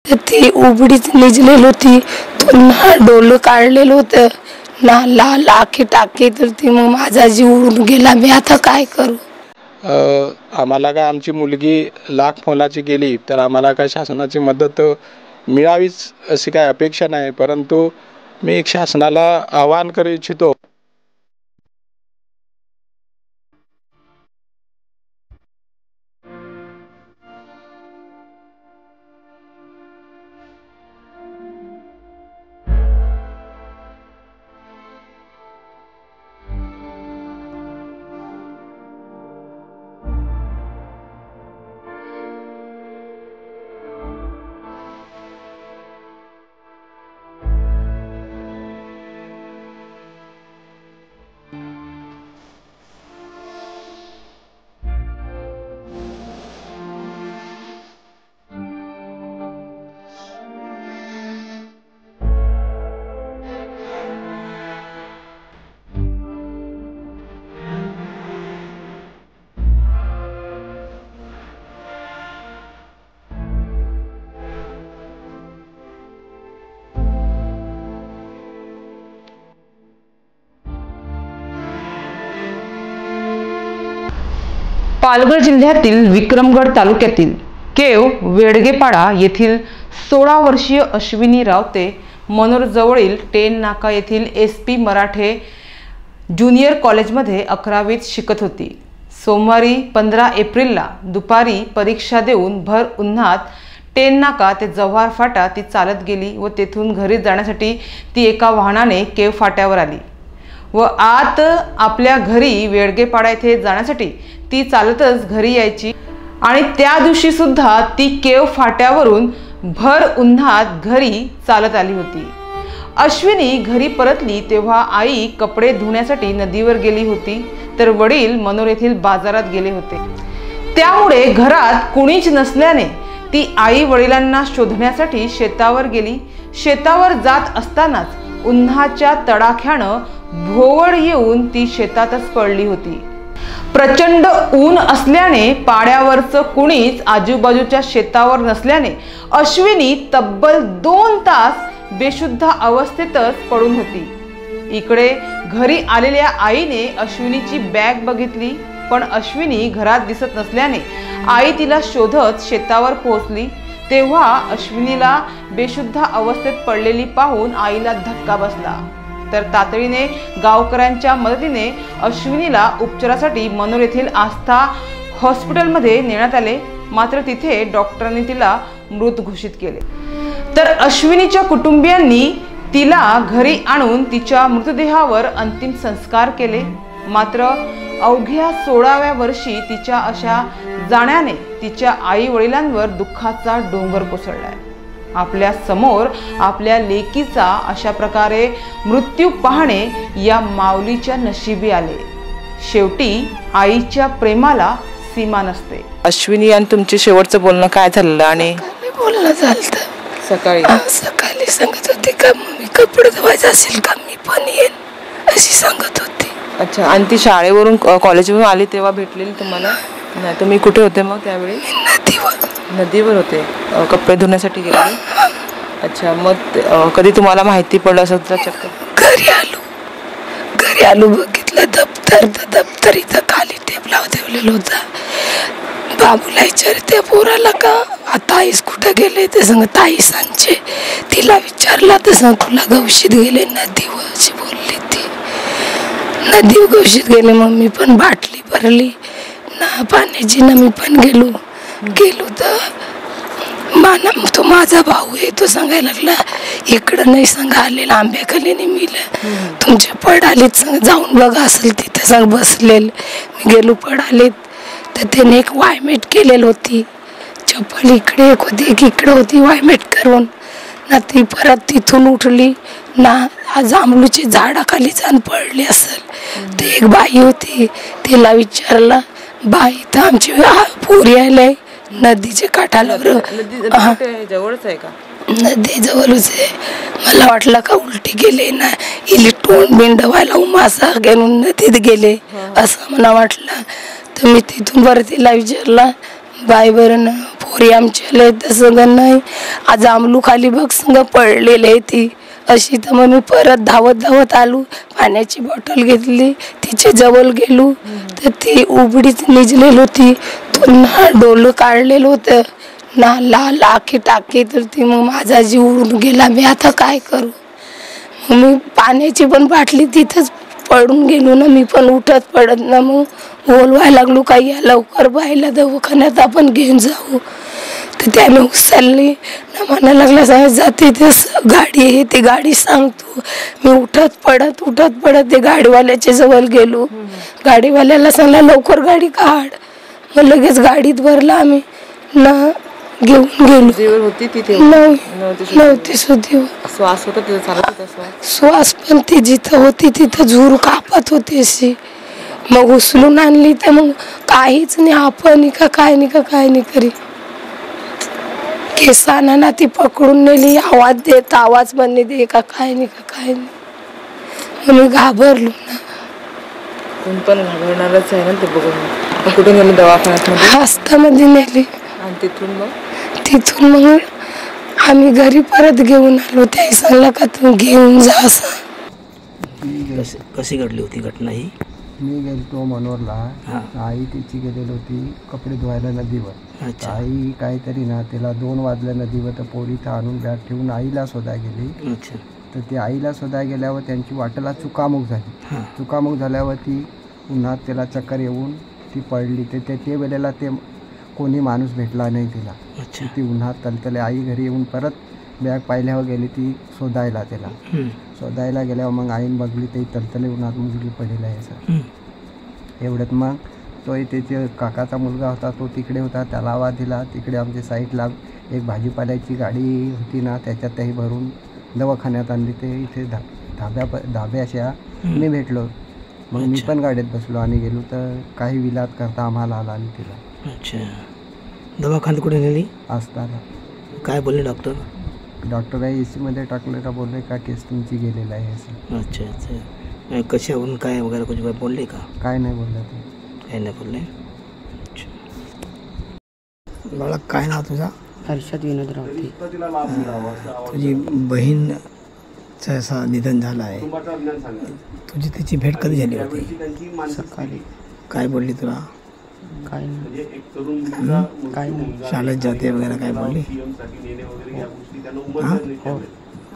तर ती उबडीच निजलेली होती, तो ना डोलं काढलेलं होतं ना, लाखे टाके. तर ती मग माझा जीव उडून गेला. मी आता काय करू? आम्हाला काय आमची मुलगी लाख मोलाची गेली तर आम्हाला काय शासनाची मदत मिळावीच अशी काय अपेक्षा नाही, परंतु मी एक शासनाला आवाहन करू इच्छितो. पालघर जिल्ह्यातील विक्रमगड तालुक्यातील केव वेडगेपाडा येथील 16 वर्षीय अश्विनी रावते मनोर जवळील टेन नाका येथील SP मराठे ज्युनियर कॉलेजमध्ये 11वीत शिकत होती. सोमवारी 15 एप्रिलला दुपारी परीक्षा देऊन भर उन्हात टेन नाका ते जव्हार फाटा ती चालत गेली व तेथून घरी जाण्यासाठी ती एका वाहनाने केव फाट्यावर आली व आत आपल्या घरी वेडगेपाडा येथे जाण्यासाठी ती चालतच घरी यायची आणि त्या दिवशी सुद्धा ती केव फाट्यावरून भर उन्हात घरी चालत आली होती. अश्विनी घरी परतली तेव्हा आई कपडे धुण्यासाठी नदीवर गेली होती तर वडील मनोर येथील बाजारात गेले होते. त्यामुळे घरात कुणीच नसल्याने ती आई वडिलांना शोधण्यासाठी शेतावर गेली. शेतावर जात असतानाच उन्हाच्या तडाख्यानं भोवळ येऊन ती शेतातच पडली होती. प्रचंड ऊन असल्याने पाड्यावरचं कुणीच आजूबाजूच्या शेतावर नसल्याने अश्विनी तब्बल 2 तास बेशुद्ध अवस्थेतच पडून होती. इकडे घरी आलेल्या आईने अश्विनीची बॅग बघितली पण अश्विनी घरात दिसत नसल्याने आई तिला शोधत शेतावर पोहोचली. तेव्हा अश्विनीला बेशुद्ध अवस्थेत पडलेली पाहून आईला धक्का बसला तर तातडीने गावकऱ्यांच्या मदतीने अश्विनीला उपचारासाठी मनोर येथील आस्था हॉस्पिटलमध्ये नेण्यात आले. मात्र तिथे डॉक्टरांनी तिला मृत घोषित केले. तर अश्विनीच्या कुटुंबियांनी तिला घरी आणून तिच्या मृतदेहावर अंतिम संस्कार केले. मात्र अवघ्या 16व्या वर्षी तिच्या अशा जाण्याने तिच्या आई वडिलांवर दुःखाचा डोंगर कोसळलाय. आपल्या समोर आपल्या लेकीचा अशा प्रकारे मृत्यू पाहणे या माऊलीच्या नशिबी आले. शेवटी आईच्या प्रेमाला सीमा नसते. अश्विनी आणि तुमचे शेवटचं बोलणं काय झालं? आणि बोलणं झालं सकाळी सांगत होते का मी कपडे धुवायचे असेल का मी पण येईन अशी सांगत होती. अच्छा. आणि ती शाळेवरून कॉलेजवरून आली तेव्हा भेटलेली तुम्हाला? नाही. तुम्ही कुठे होते मग त्यावेळी? नदीवर होते. कपडे धुण्यासाठी गेले. अच्छा. मग कधी तुम्हाला माहिती पडलं असं चक्कर? घरी आलो बघितलं दप्तर इथं खाली टेबलावर ठेवलेलं होता. बाबूला विचारते पोराला का आता आईस कुठं गेले ते सांग. ताई सांचे तिला विचारला तर सांग तुला गवशीत गेले नदीवर अशी बोलली ती. नदीवर गवशीत गेले. मग मी पण बाटली भरली ना पाण्याची ना मी पण गेलो तर तो माझा भाऊ आहे तो सांगायला लागला इकडं नाही सांग आलेला आंब्याखाली नेमिलं तुमचे पडालेत सांग जाऊन बघा असेल तिथे सांग बसलेलं. मी गेलो पडालेत तर त्याने एक वायमेट केलेली होती. चप्पल इकडे एक होती एक इकडे होती वायमेट करून ना ती परत तिथून उठली ना जांभळूची झाडाखाली जाऊन पडली असेल. तर एक बाई होती तिला विचारला बाई तर आमची पोरी आलाय नदीच्या काठाला. जवळच आहे का? नदी जवळच आहे. मला वाटलं का उलटी गेले ना इली तोंड बिंड व्हायला मासा घेऊन नदीत गेले असं मला वाटलं. तर मी तिथून बरं तिला विचारला बाई बरं पोरी आमच्या तसं नाही. आज आमलू खाली बघ संग पडलेले आहे ती अशी. तर मग मी परत धावत धावत आलो, पाण्याची बॉटल घेतली, तिच्या जवळ गेलो तर ती उघडीच निजलेली होती. तो ना डोलं काढलेलं होतं ना, लाल आखी टाकी. तर ती मग माझा जीव उडून गेला. मी आता काय करू. मग मी पाण्याची पण बाटली तिथंच पडून गेलो ना, मी पण उठत पडत ना. मग बोलवायला लागलो, काही या लवकर बाईला दवाखान्यात आपण घेऊन जाऊ. तर त्याने उचलली ना, म्हणायला लागला साहेब जाते ते गाडी आहे, ती गाडी सांगतो. मी उठत पडत ते गाडीवाल्याच्या जवळ गेलो. गाडीवाल्याला सांगला लवकर गाडी काढ. मग लगेच गाडीत भरला आम्ही ना, घेऊन गेलो. होती तिथे नव्हती सुद्धा. श्वास होता तिथे, चालत होता श्वास पण ती जिथं होती तिथं झुरू कापत होती अशी. मग उचलून आणली तर मग काहीच नाही, आपण का काय नाही करी. केसाना ना ती पकडून नेली, आवाज पण दे का काय नाही. मी घाबरलो ना. कोण पण घाबरणारच आहे ना ते बघून. कुठे नेली दवाखान्यात? हस्तामध्ये नेली. आणि तिथून मग आम्ही घरी परत घेऊन आलो. त्याही सांगला का तू घेऊन जा असं. कशी घडली होती घटना ही? मी गेलो मनोरला. आई तिची गेलेली होती कपडे धुवायला नदीवर. आई काहीतरी ना तिला 2 वाजल्या नदीवर, तर पोरीचं आणून बॅग ठेवून आईला शोधा गेली. तर ती आईला शोधा गेल्यावर त्यांची वाटेला चुकामुक झाली. चुकामुक झाल्यावर ती उन्हात त्याला चक्कर येऊन ती पडली. ते वेळेला ते कोणी माणूस भेटला नाही तिला. ती उन्हात तलतले. आई घरी येऊन परत बॅग पाहिल्यावर गेली ती शोधायला त्याला. शोधायला गेल्यावर मग आईन बघली ते तलतले उन्हात मुलगी पडेल आहे असं. एवढ्यात मग तो त्याचे काकाचा मुलगा होता, तो तिकडे होता, त्याला आवाज दिला. तिकडे आमच्या साईडला एक भाजीपाल्याची गाडी होती ना, त्याच्यातही भरून दवाखान्यात आणली. ते इथे धाब्याशा मी भेटलो. मग मी पण गाडीत बसलो आणि गेलो. तर काही विलाद करता आम्हाला आला आणि तिला. अच्छा, दवाखान्यात कुठे नेली? असताना. काय बोलले डॉक्टर? डॉक्टर AC मध्ये टाकलं का, बोलले का केस तुमची गेलेला आहे असं. अच्छा. कशावरून काय वगैरे कुछ बोलले का? काय नाही बोललं ते. काय नाही बोलले. बाळा काय नाव तुझा? हर्षद विनोद रावते. तुझी बहीणचं असं निधन झालं आहे, तुझी त्याची भेट कधी झाली होती? सकाळी. काय बोलली तुला? काय नाही. शाळेत जाते वगैरे काय बोलली? हो.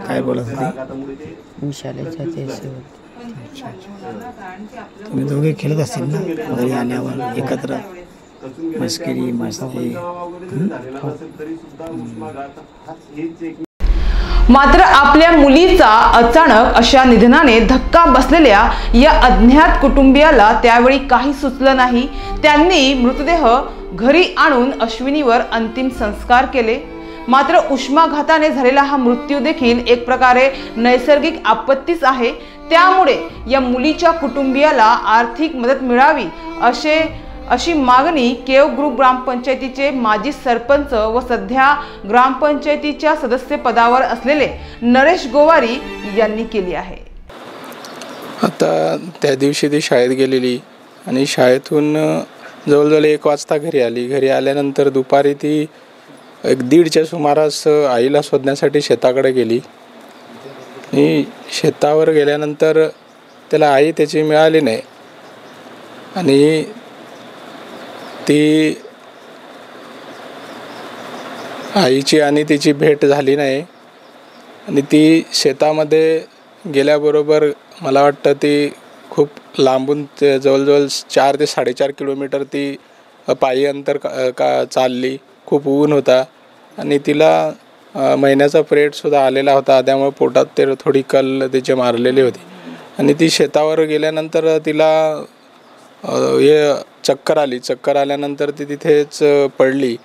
काय बोलत होती? मी शाळेत जाते. तुम्ही दोघे खेळत असतील ना घरी आल्यावर एकत्र, मस्करी मस्ती? मात्र आपल्या मुलीचा अचानक अशा निधनाने धक्का बसलेल्या या अज्ञात कुटुंबियाला त्यावेळी काही सुचलं नाही. त्यांनी मृतदेह घरी आणून अश्विनीवर अंतिम संस्कार केले. मात्र उष्माघाताने झालेला हा मृत्यू देखील एक प्रकारे नैसर्गिक आपत्तीच आहे. त्यामुळे या मुलीच्या कुटुंबियाला आर्थिक मदत मिळावी अशी मागणी केव ग्रुप ग्रामपंचायतीचे माजी सरपंच व सध्या ग्रामपंचायतीच्या सदस्य पदावर असलेले नरेश गोवारी यांनी केली आहे. आता त्या दिवशी ती शाळेत गेलेली आणि शाळेतून जवळजवळ 1 वाजता घरी आली. घरी आल्यानंतर दुपारी ती 1:30च्या सुमारास आईला शोधण्यासाठी शेताकडे गेली. आणि शेतावर गेल्यानंतर त्याला आई त्याची मिळाली नाही आणि ती आईची आणि तिची भेट झाली नाही. आणि ती शेतामध्ये गेल्याबरोबर मला वाटतं ती खूप लांबून जवळजवळ 4 ते 4.5 किलोमीटर ती पायी अंतर का चालली. खूप ऊन होता आणि तिला महिन्याचा पिरियडसुद्धा आलेला होता, त्यामुळे पोटात ते थोडी कल तिचे मारलेली होती. आणि ती शेतावर गेल्यानंतर तिला चक्कर आली. चक्कर आल्यानंतर ती तिथेच पडली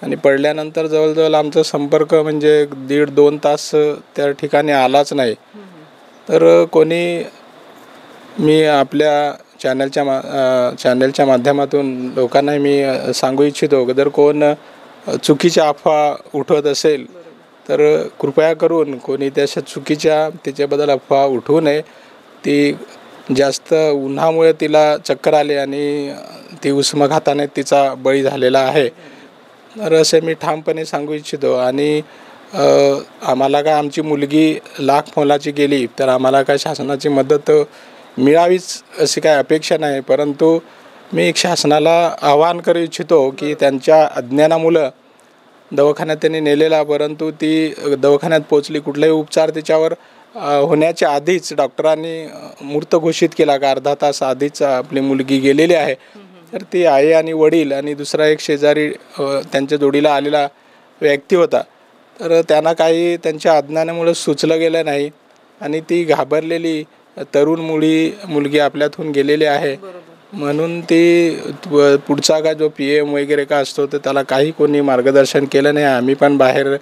आणि पडल्यानंतर जवळजवळ आमचा संपर्क म्हणजे 1.5-2 तास त्या ठिकाणी आलाच नाही. तर कोणी, मी आपल्या चॅनलच्या माध्यमातून लोकांना मी सांगू इच्छितो की जर कोण चुकीच्या अफवा उठवत असेल तर कृपया करून कोणी त्याच्या तिच्याबद्दल अफवा उठवू नये. ती जास्त उन्हामुळे तिला चक्कर आले आणि ती उष्माघाताने तिचा बळी झालेला आहे. तर असे मी ठामपणे सांगू इच्छितो. आणि आम्हाला काय आमची मुलगी लाख मोलाची गेली तर आम्हाला काय शासनाची मदत मिळावीच अशी काय अपेक्षा नाही, परंतु मी एक शासनाला आवाहन करू इच्छितो की त्यांच्या अज्ञानामुळं दवाखान्यात त्यांनी नेलेला, परंतु ती दवाखान्यात पोचली, कुठलाही उपचार त्याच्यावर होण्याच्या आधीच डॉक्टरांनी मृत घोषित केला का अर्धा तास आधीच आपली मुलगी गेलेली आहे. तर ती आई आणि वडील आणि दुसरा एक शेजारी त्यांच्या जोडीला आलेला व्यक्ती होता. तर त्यांना काही त्यांच्या अज्ञानामुळे सुचलं गेलं नाही आणि ती घाबरलेली तरुण मुलगी आपल्यातून गेलेली आहे. म्हणून ती पुढचा का जो PM वगैरे का असतो तर त्याला काही कोणी मार्गदर्शन केलं नाही. आम्ही पण बाहेर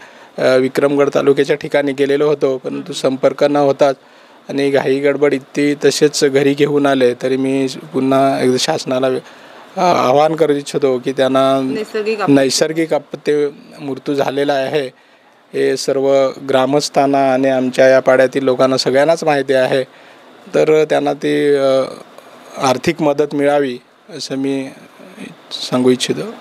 विक्रमगड तालुक्याच्या ठिकाणी गेलेलो होतो, परंतु संपर्क न होताच आणि घाई गडबडीत ती तसेच घरी घेऊन आले. तरी मी पुन्हा एकदा शासनाला आवाहन करू इच्छितो की त्यांना नैसर्गिक आपत्ती मृत्यू झालेला आहे हे सर्व ग्रामस्थांना आणि आमच्या या पाड्यातील लोकांना सगळ्यांनाच माहिती आहे. तर त्यांना ती आर्थिक मदत मिळावी असं मी सांगू इच्छितो.